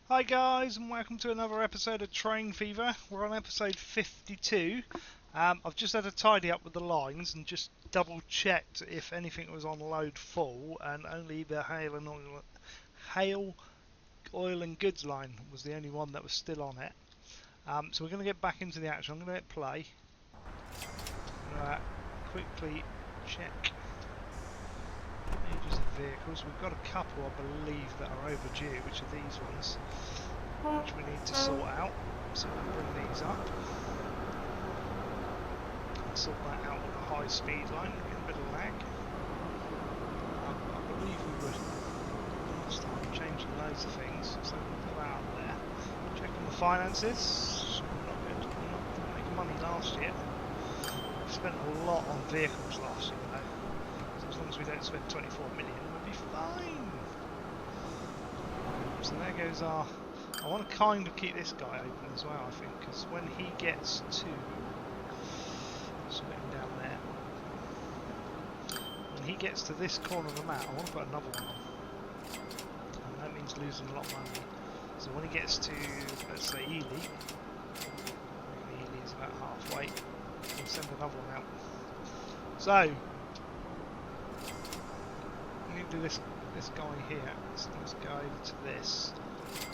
Hi guys, and welcome to another episode of Train Fever. We're on episode 52. I've just had to tidy up with the lines and just double checked if anything was on load full, and only the hail, oil and goods line was the only one that was still on it. So we're going to get back into the action. I'm going to hit play. I'm going to quickly check ages of vehicles. We've got a couple, I believe, that are overdue, which are these ones, which we need to sort out. So we'll bring these up and sort that out with a high speed line. We're getting a bit of lag. I believe we were last time changing loads of things, so we'll put that up there. Checking the finances. Not good. We're not making money last year. We spent a lot on vehicles last year though. As long as we don't spend 24 million, we'll be fine. So there goes our... I want to kind of keep this guy open as well, I think, because when he gets to... Swing down there. When he gets to this corner of the map, I want to put another one on. And that means losing a lot of money. So when he gets to, let's say, Ely, Ely is about halfway, we'll send another one out. So... do this guy here, so let's go over to this,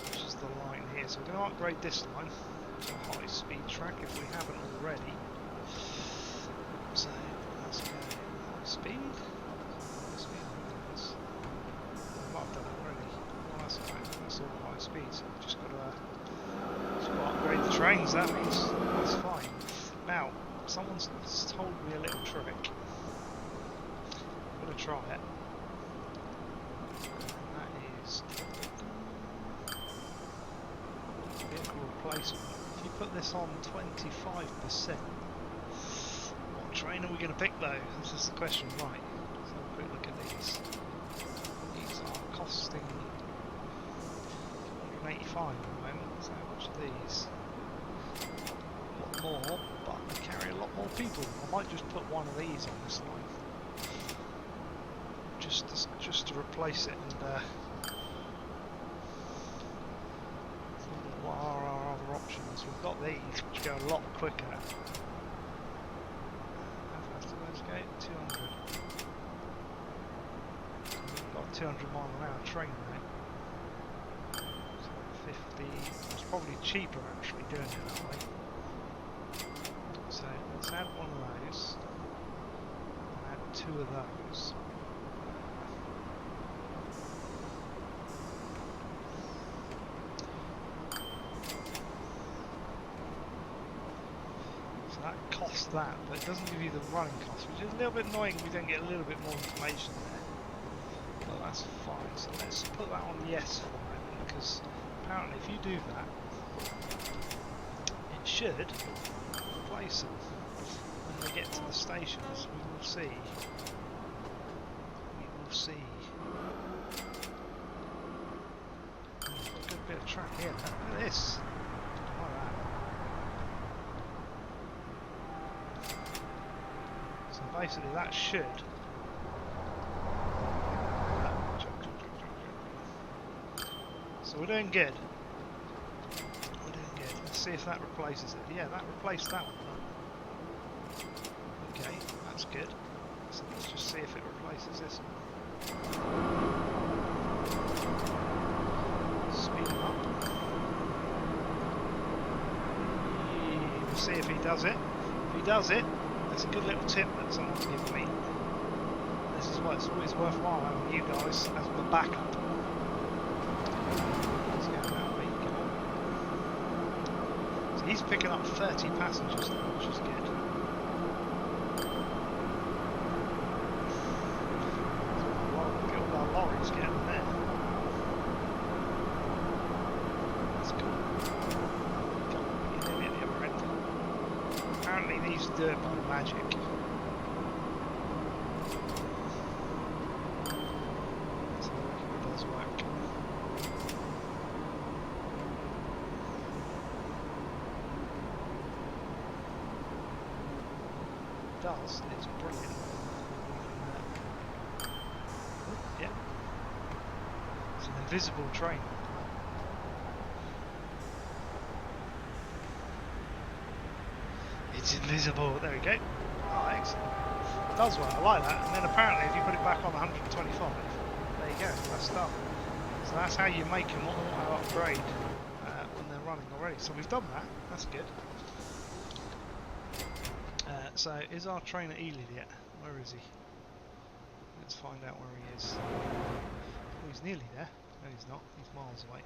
which is the line here. So we're going to upgrade this line to a high speed track if we haven't already. So let's go high speed. High speed. We might have done it already. Well, that's alright. That's all high speed. So we've just got to upgrade the trains. That means that's fine. Now, someone's told me a little trick. I'm going to try it. Vehicle replacement. If you put this on 25%, what train are we going to pick though? This is the question, right? Let's have a quick look at these. These are costing 185 at the moment, so how much are these? A lot more, but they carry a lot more people. I might just put one of these on this line. Just to replace it and what are our other options? We've got these which go a lot quicker. How fast do those go? 200. We've got a 200 mile an hour train now. So 50. It's probably cheaper actually doing it that way. So let's add one of those. Add two of those. Cost that, but it doesn't give you the running cost, which is a little bit annoying. We don't get a little bit more information there, but that's fine. So let's put that on yes for a moment, because apparently if you do that, it should replace them when they get to the stations. We will see. We will see. Oh, a good bit of track here. Look at this. Basically that should so we're doing good. Let's see if that replaces it. Yeah, that replaced that one. Okay, that's good. So let's just see if it replaces this one. Speed him up. We'll see if he does it. If he does it, it's a good little tip that someone's given me. This is why it's always worthwhile having you guys as the backup. Let's go that way, come on. So he's picking up 30 passengers now, which is good. Look at all our lorries getting there. That's cool. You're nearly at the other end. Apparently these do it by magic. So it does work. It does, it's brilliant. Yeah. It's an invisible train. It's invisible. There we go. Oh, excellent. It does work. I like that. And then apparently, if you put it back on 125, there you go. That's done. So that's how you make them auto upgrade when they're running already. So we've done that. That's good. So is our train at Ely yet? Where is he? Let's find out where he is. Oh, he's nearly there. No, he's not. He's miles away.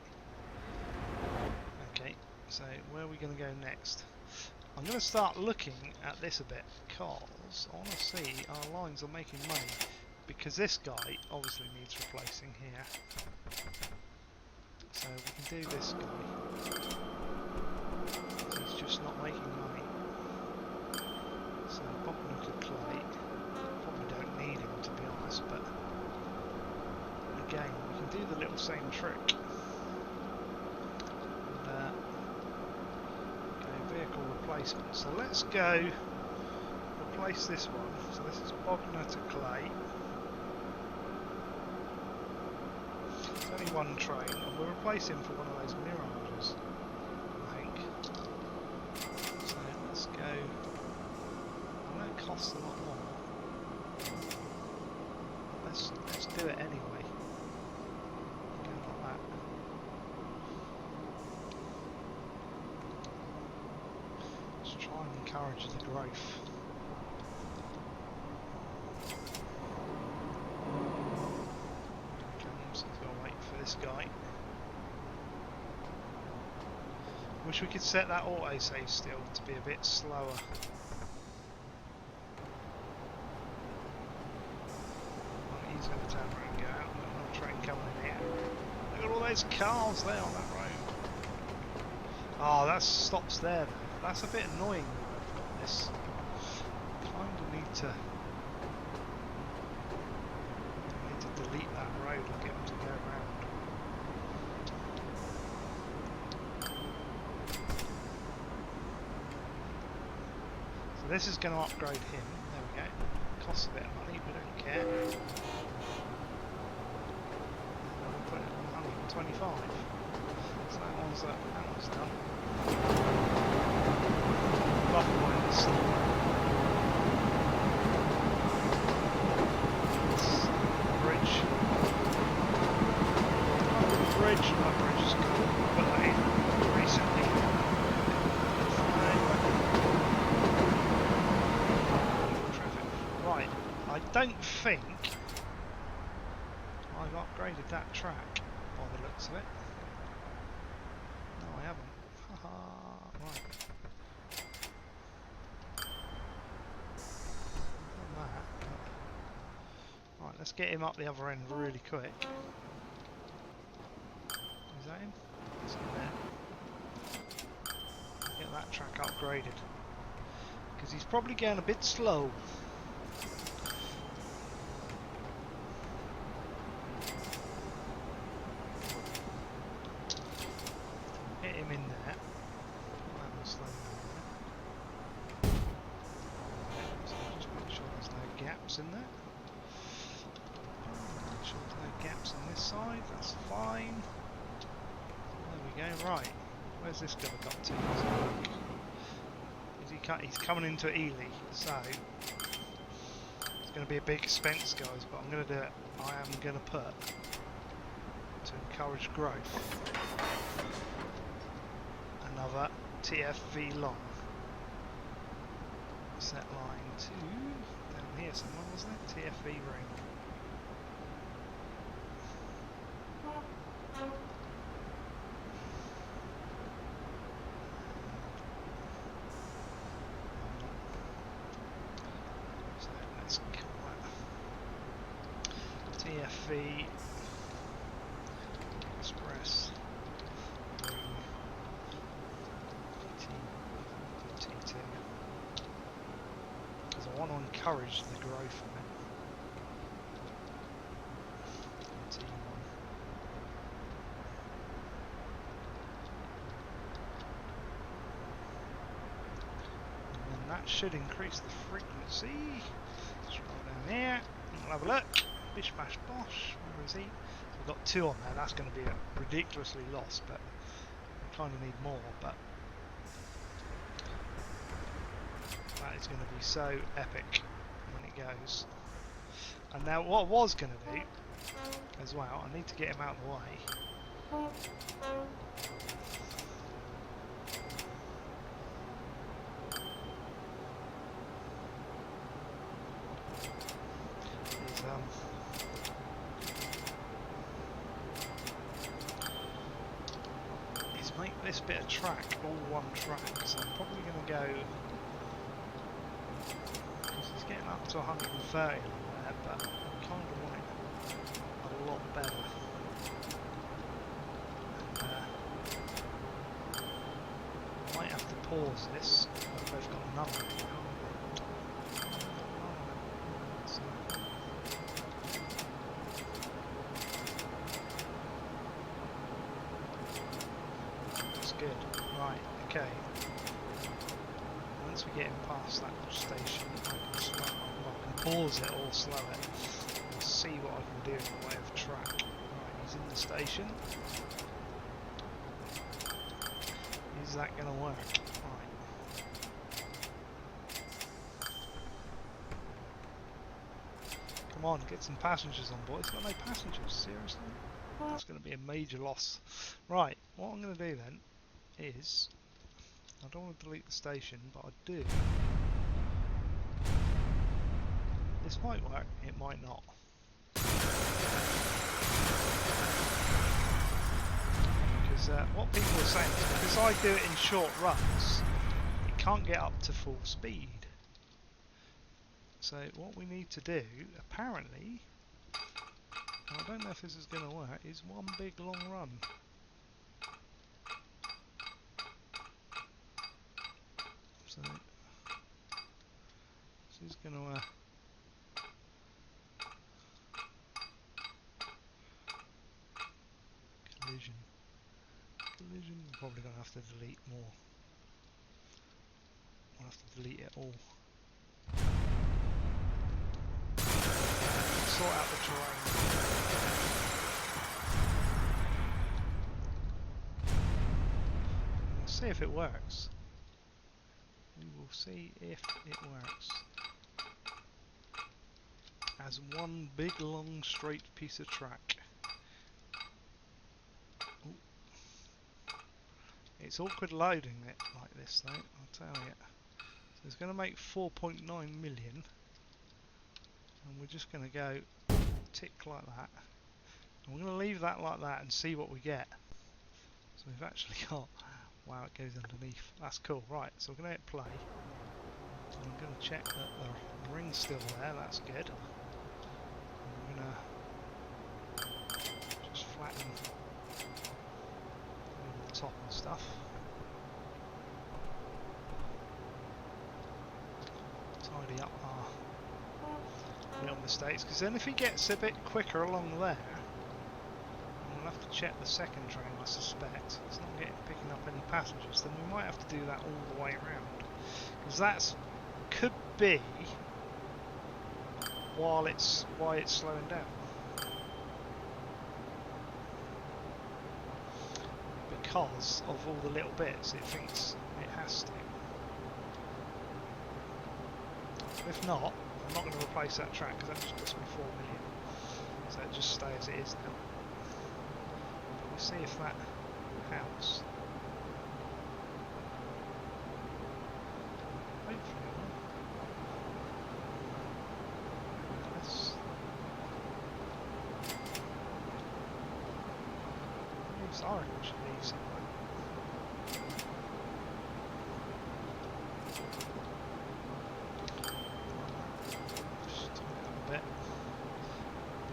Okay, so where are we going to go next? I'm going to start looking at this a bit because I want to see our lines are making money, because this guy obviously needs replacing here. So we can do this guy. He's just not making money. So Bognor to Clay. Probably don't need him, to be honest, but again we can do the little same trick. And, vehicle replacement. So let's go replace this one. So this is Bognor to Clay. It's only one train, and we'll replace him for one of those Mirages, I think. So let's go. I know it costs a lot more. Let's do it anyway. Go like that. Try and encourage the growth. Comes, he's got to wait for this guy. Wish we could set that autosave still to be a bit slower. Well, he's going to turn around and go out. We've got another train coming in here. Look at all those cars there on that road. Oh, that stops there. That's a bit annoying when I've got this. Kind of need to delete that road and get them to go around. So this is going to upgrade him. There we go. Costs a bit of money, we don't care. We'll put it on 125. So that one's done. It's bridge. Bridge, my bridge is cool. Put that in recently. Right, I don't think I've upgraded that track by the looks of it. No, I haven't. Haha, right. Right, let's get him up the other end really quick. Is that him? It's in there. Get that track upgraded. Because he's probably going a bit slow. Hit him in there. That will slow down there. So just make sure there's no gaps in there. Make sure there's no gaps on this side, that's fine. There we go, right. Where's this guy got to? He's coming into Ely, so it's going to be a big expense, guys, but I'm going to do it. I am going to put, to encourage growth, another TFV long. Set line 2, down here somewhere, wasn't it? TFV ring. So let's call that TFV Express ring T2. Because I want to encourage the growth of it. T1. And then that should increase the frequency. Let's roll down here. We'll have a look. Bish bash bosh. Where is he? So we've got 2 on there. That's going to be a ridiculously lost, but we kind of need more. But That is going to be so epic when it goes. And now what I was going to do as well, I need to get him out of the way. Is make this bit of track all one track, so I'm probably going to go, because he's getting up to 130 there, but I kind of want it a lot better. I might have to pause this. I've both got another one now. That's good. Right, okay. Once we get him past that station, I can pause it or slow it and see what I can do in the way of track. Right, he's in the station. Is that going to work? Right. Come on, get some passengers on board. It's got no passengers, seriously? That's going to be a major loss. Right, what I'm going to do then is, I don't want to delete the station, but I do. This might work, it might not. What people are saying is because I do it in short runs, it can't get up to full speed. So what we need to do, apparently, I don't know if this is going to work, is one big long run. So this is going to collision. I'm probably going to have to delete more. I'll have to delete it all. Sort out the terrain. We'll see if it works. We will see if it works. As one big long straight piece of track. Ooh. It's awkward loading it like this though, I'll tell you. So it's going to make 4.9 million. And we're just going to go tick like that. And we're going to leave that like that and see what we get. So we've actually got, wow, it goes underneath. That's cool. Right, so we're going to hit play. And I'm going to check that the ring's still there. That's good. And we're going to just flatten the top and stuff. Tidy up our little mistakes, because then if he gets a bit quicker along there, we'll have to check the second train, I suspect. It's not picking up any passengers, then we might have to do that all the way around. Because that's could be why it's slowing down. Because of all the little bits, it thinks it has to. If not, I'm not going to replace that track because that just cost me 4 million. So it just stays as it is now. But we'll see if that helps. Hopefully it will. Let's leave. I reckon we should leave somewhere.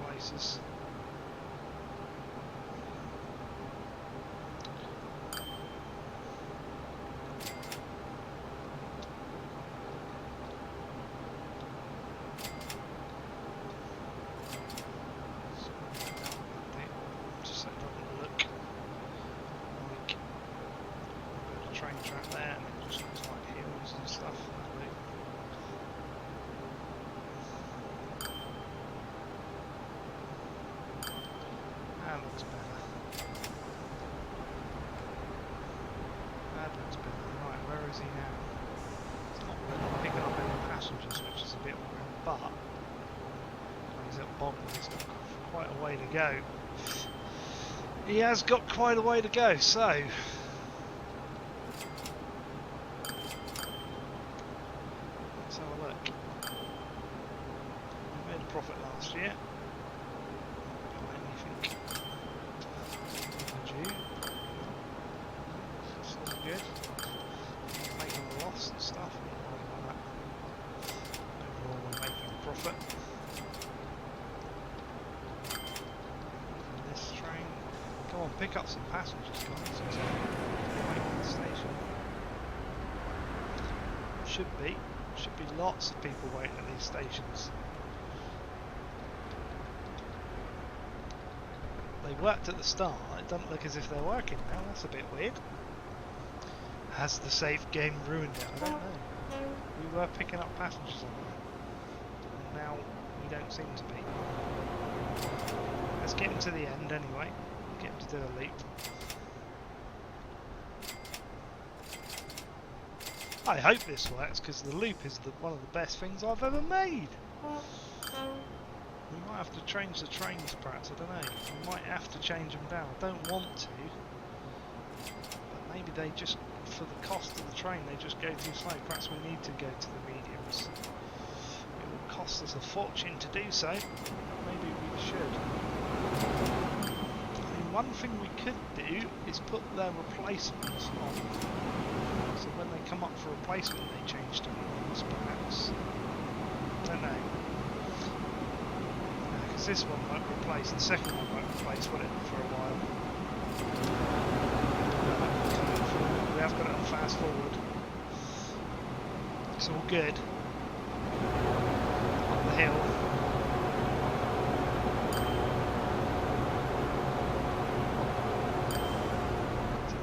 Places. Just so it doesn't look like a train track there and it just looks like hills and stuff. That looks better. That looks better. Right, where is he now? It's not really passengers, which is a bit worrying, but he's at Bognor, he's got quite a way to go. He has got quite a way to go, so let's have a look. We made a profit last year. Got anything overdue? It's all good. Making a loss and stuff. Overall, we're making a profit. This train. Come on, pick up some passengers, guys. It's waiting at the station. Should be lots of people waiting at these stations. They worked at the start. It doesn't look as if they're working now. That's a bit weird. Has the safe game ruined it? I don't know. We were picking up passengers on there, and now we don't seem to be. Let's get him to the end anyway. Get him to do a leap. I hope this works, because the loop is one of the best things I've ever made. We might have to change the trains, perhaps. I don't know. We might have to change them down. I don't want to, but maybe they just, for the cost of the train, they just go too slow. Perhaps we need to go to the mediums. It will cost us a fortune to do so. Maybe we should. One thing we could do is put their replacements on, so when they come up for replacement they change to ones, perhaps. I don't know. Because this one won't replace, the second one won't replace, will it, for a while? We have got it on fast forward. It's all good. On the hill.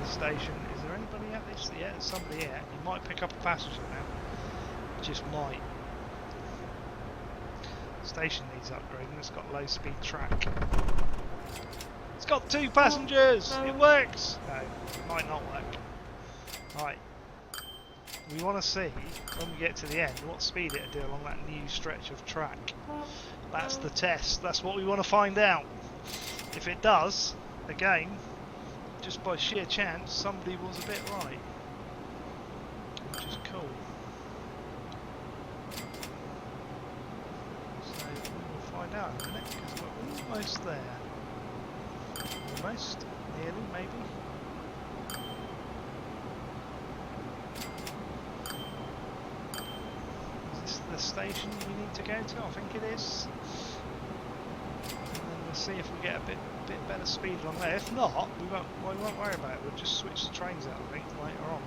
Station. Is there anybody at this? Yeah, there's somebody here. He might pick up a passenger now. Just might. Station needs upgrading. It's got low speed track. It's got 2 passengers! It works! No, it might not work. Right. We want to see, when we get to the end, what speed it'll do along that new stretch of track. That's the test. That's what we want to find out. If it does, again, just by sheer chance, somebody was a bit right, which is cool. So we'll find out in a minute, because we're almost there. Almost, nearly, maybe. Is this the station we need to go to? I think it is. And then we'll see if we get a bit better speed along there. If not, we won't worry about it. We'll just switch the trains out, I think, later on.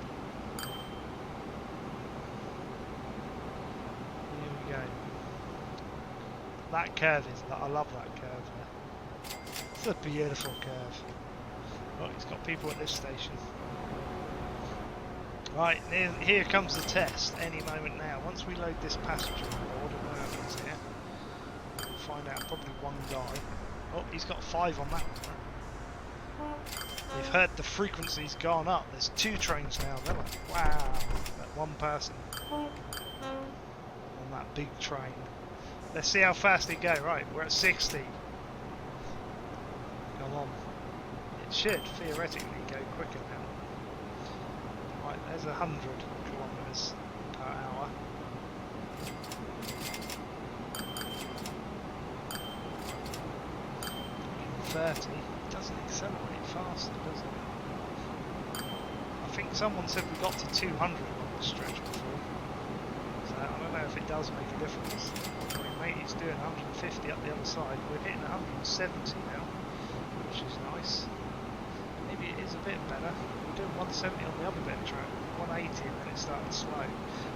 Here we go. That curve is, I love that curve there. It's a beautiful curve. Oh, he's got people at this station. Right, here comes the test any moment now. Once we load this passenger on board, and what happens here, we'll find out probably one guy. Oh, he's got 5 on that one. They've heard the frequency's gone up. There's 2 trains now. They're like, wow, that one person on that big train. Let's see how fast they go. Right, we're at 60. Come on. It should theoretically go quicker now. Right, there's 100 kilometers per hour. 30, it doesn't accelerate faster, does it? I think someone said we got to 200 on this stretch before, so I don't know if it does make a difference. I mean, mate, he's doing 150 up the other side. We're hitting 170 now, which is nice. Maybe it is a bit better. We're doing 170 on the other bit of track, 180, and then it started slow.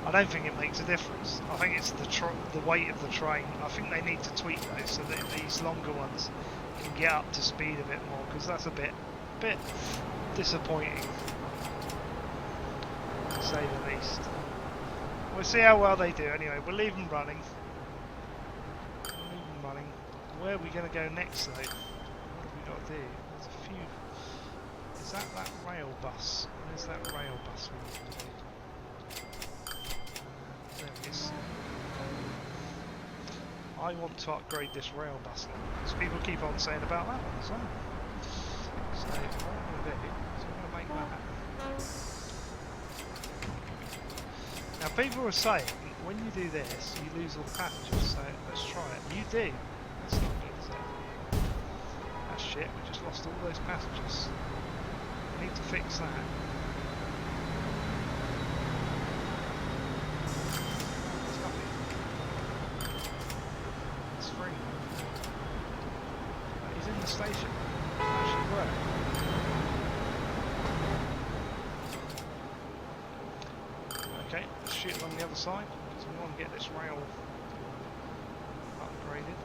I don't think it makes a difference. I think it's the weight of the train. I think they need to tweak those so that these longer ones can get up to speed a bit more, because that's a bit disappointing, to say the least. We'll see how well they do. Anyway, we'll leave them running. Where are we going to go next, though? What have we got to do? There's a few. Is that rail bus? Where's that rail bus we need to do? There it is. I want to upgrade this rail bus line, because people keep on saying about that one as well. So what I'm going to do is I'm going to make that. Now people are saying, when you do this, you lose all the passengers, so let's try it. You do. That's not good, is it? That's shit, we just lost all those passengers. We need to fix that. It's free. He's in the station. That should work. Okay, let's shoot it on the other side, because we want to get this rail upgraded.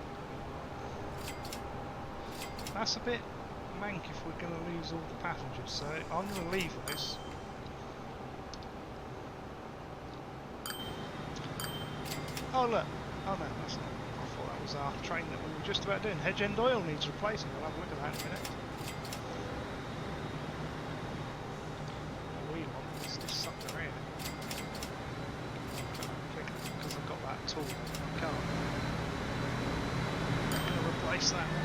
That's a bit mank if we're going to lose all the passengers, so I'm going to leave those. Oh look, oh no, that's not. I thought that was our train that we were just about doing. Hedge End oil needs replacing, we'll have a look at that in a minute. What we want is this sucker here. Because I've got that tool, I can't. I'm going to replace that one.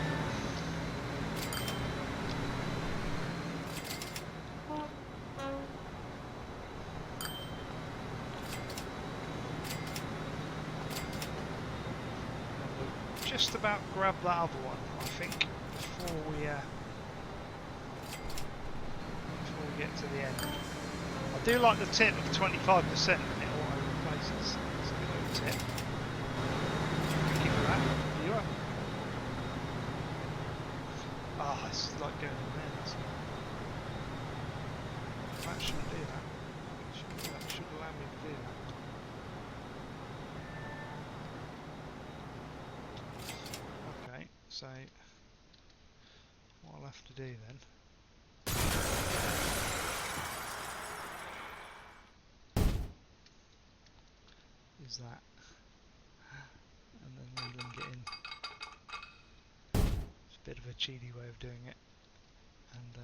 Just about grab that other one, I think, before we get to the end. I do like the tip of 25% when it auto replaces. It's a good little tip. Thank you for that. You are. Ah, it's like going in there. That's not. That shouldn't do that. That should allow me to do that. So, what I'll have to do then is that, and then we link it in. It's a bit of a cheaty way of doing it, and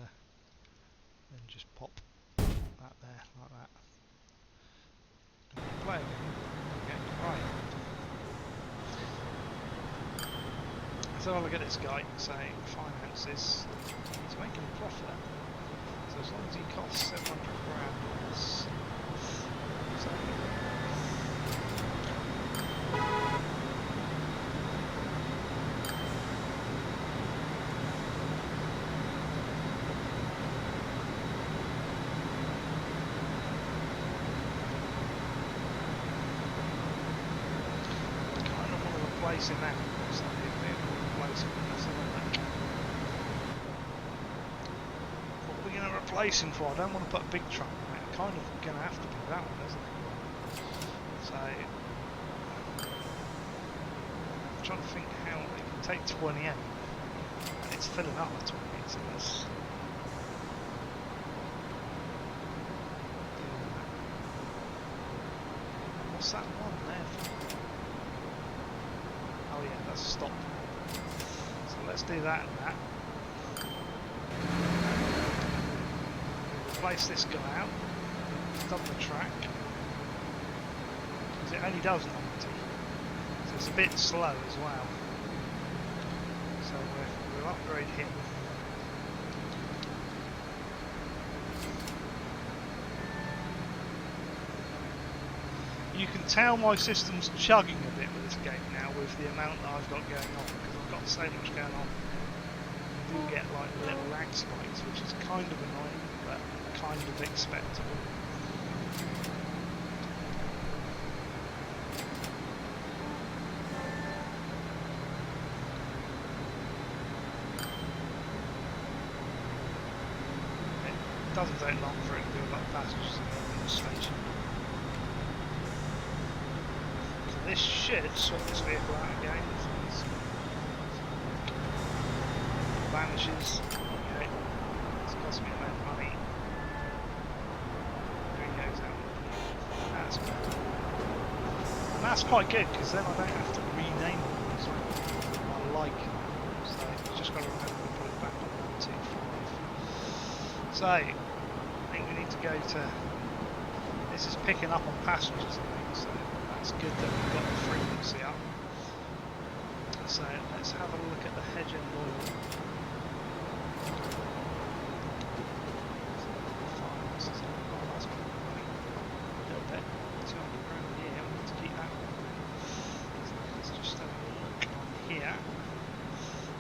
then just pop that there like that. And we'll play again. Okay, right. So I'll look at this guy saying finances, he's making a profit, so as long as he costs 700 grand less, so I kind of want to replace him now. What are we going to replace him for? I don't want to put a big truck on it. I'm kind of going to have to do that one, isn't it? So I'm trying to think how it can take 28, and it's filling up at 28, so let's do that. What's that one there for? Oh yeah, that's a stop. So let's do that and that. Replace this guy out. He's done the track. Because it only does 90. So it's a bit slow as well. So we'll upgrade him. You can tell my system's chugging a bit with this game now with the amount that I've got going on, because I've got so much going on. You do get like little lag spikes, which is kind of annoying, but kind of expectable. It doesn't take long for it to do a lot of passengers in the station. This should swap this vehicle out again. Vanishes. Okay. It's cost me a lot of money. There he goes out. That's good. And that's quite good because then I don't have to rename them as well. I like them. So you just got to remember to put it back on 1, 2, 5. So I think we need to go to. This is picking up on passengers, I think. So it's good that we've got the frequency up. So let's have a look at the Hedge End oil. Finance, so that's good money. A little bit, 200 grand a year, we need to keep that. So let's just have a look on here.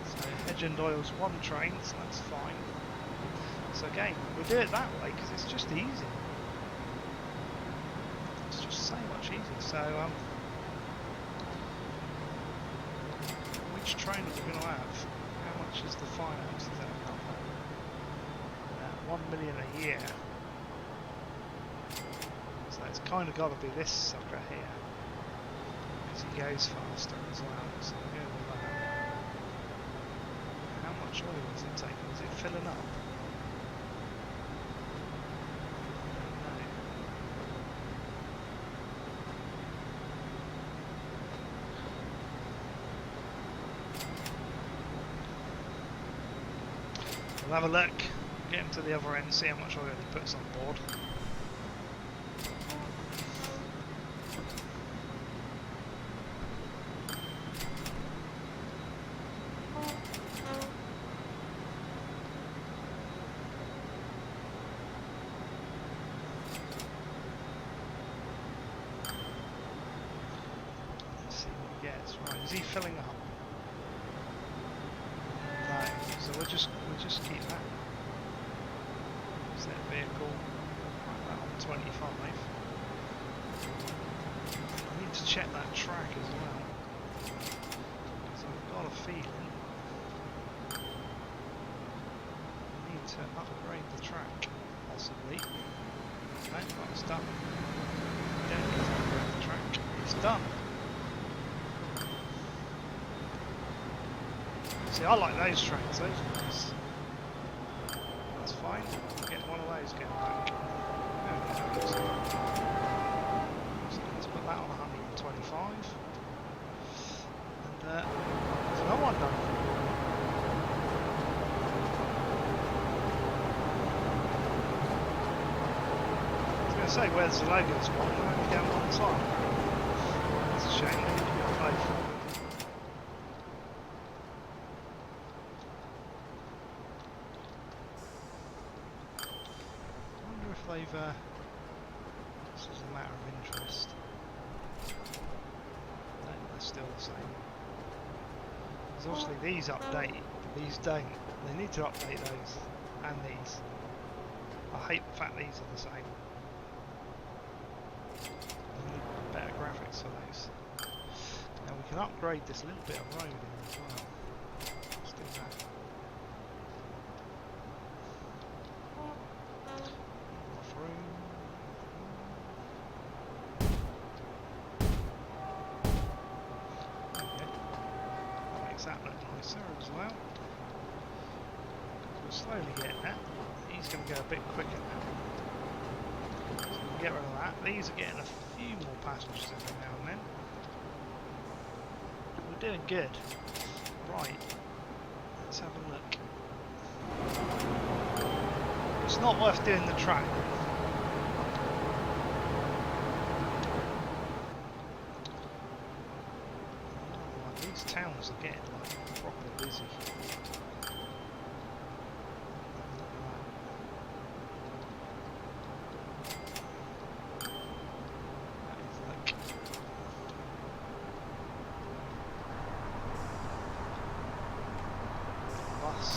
So Hedge End oil's one train, so that's fine. So again, we'll do it that way because it's just easy. It's just so much easier. So which train are we going to have? How much is the finance? Is that cover? 1 million a year. So it's kind of got to be this sucker here because he goes faster as well. So we'll go with that. How much oil is it taking? Is it filling up? We'll have a look, get him to the other end, see how much oil he puts on board. Let's see what he gets. Right, is he filling up? So we'll just keep that. Is that vehicle right that on 25? I need to check that track as well. Because I've got a feeling I need to upgrade the track, possibly. No, that's done. Don't need to upgrade the track. It's done. See, I like those trains, those are nice. That's fine, we'll get one of those going back. There we go. So let's put that on 125. And there's another one done. I was going to say, where's the logos gone? They're only down one side. That's a shame, they need to be on both. This is a matter of interest. No, they're still the same. Because obviously these update, but these don't. They need to update those and these. I hate the fact these are the same. They need better graphics for those. Now we can upgrade this little bit of road in as well. Let's do that. That look nicer as well. We're slowly getting that. He's going to go a bit quicker now. So we'll get rid of that. These are getting a few more passengers every now and then. We're doing good. Right. Let's have a look. It's not worth doing the track. These towns are getting like proper busy. That is like bus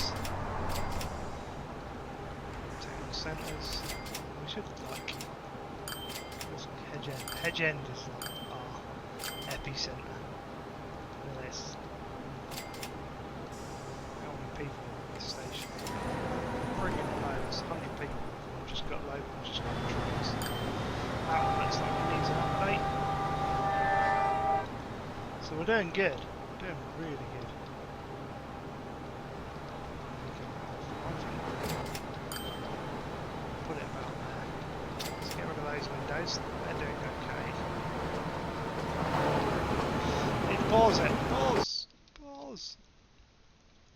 town centres. We should like Hedge End. Hedge End is like our epicentre. This. How many people at this station? Brilliant loads, 100 people. We've just got locals, just got trains. That one looks like it needs an update. So we're doing good. We're doing really good. Put it about there. Let's get rid of those windows. They're doing okay. Pause it. Pause.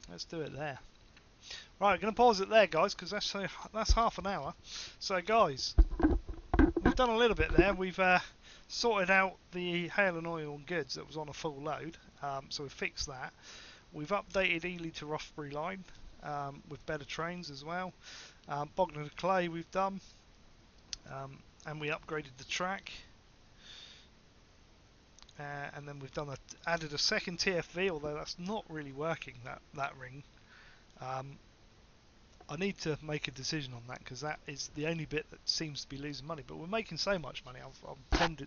Let's do it there. Right, I'm going to pause it there, guys, because that's half an hour. So, guys, we've done a little bit there. We've sorted out the hail and oil and goods that was on a full load. So we've fixed that. We've updated Earley to Rothbury line with better trains as well. Bognor to Clay we've done, and we upgraded the track. And then we've added a second TFV, although that's not really working, that ring. I need to make a decision on that because that is the only bit that seems to be losing money. But we're making so much money, I'm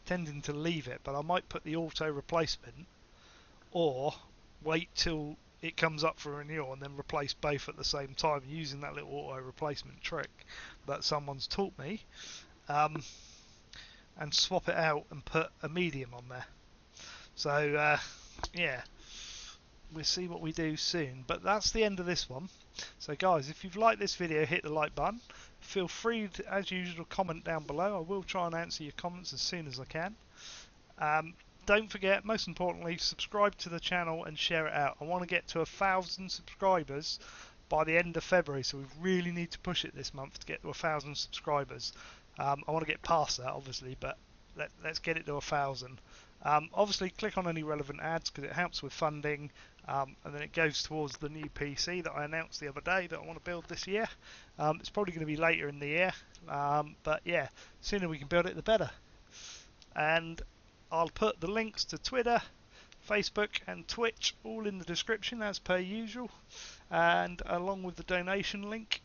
tending to leave it. But I might put the auto replacement, or wait till it comes up for renewal and then replace both at the same time using that little auto replacement trick that someone's taught me, and swap it out and put a medium on there. So yeah, we'll see what we do soon. But that's the end of this one. So guys, if you've liked this video, hit the like button. Feel free to, as usual, comment down below. I will try and answer your comments as soon as I can. Don't forget, most importantly, subscribe to the channel and share it out. I want to get to 1,000 subscribers by the end of February, so we really need to push it this month to get to 1,000 subscribers. I want to get past that, obviously, but let's get it to 1,000. Obviously, click on any relevant ads because it helps with funding, and then it goes towards the new PC that I announced the other day that I want to build this year. It's probably going to be later in the year, but yeah, the sooner we can build it, the better. And I'll put the links to Twitter, Facebook and Twitch all in the description as per usual, and along with the donation link.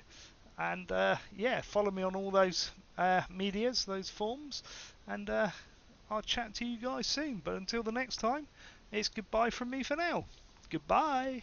And yeah, follow me on all those medias, those forms, and I'll chat to you guys soon. But until the next time, it's goodbye from me for now. Goodbye.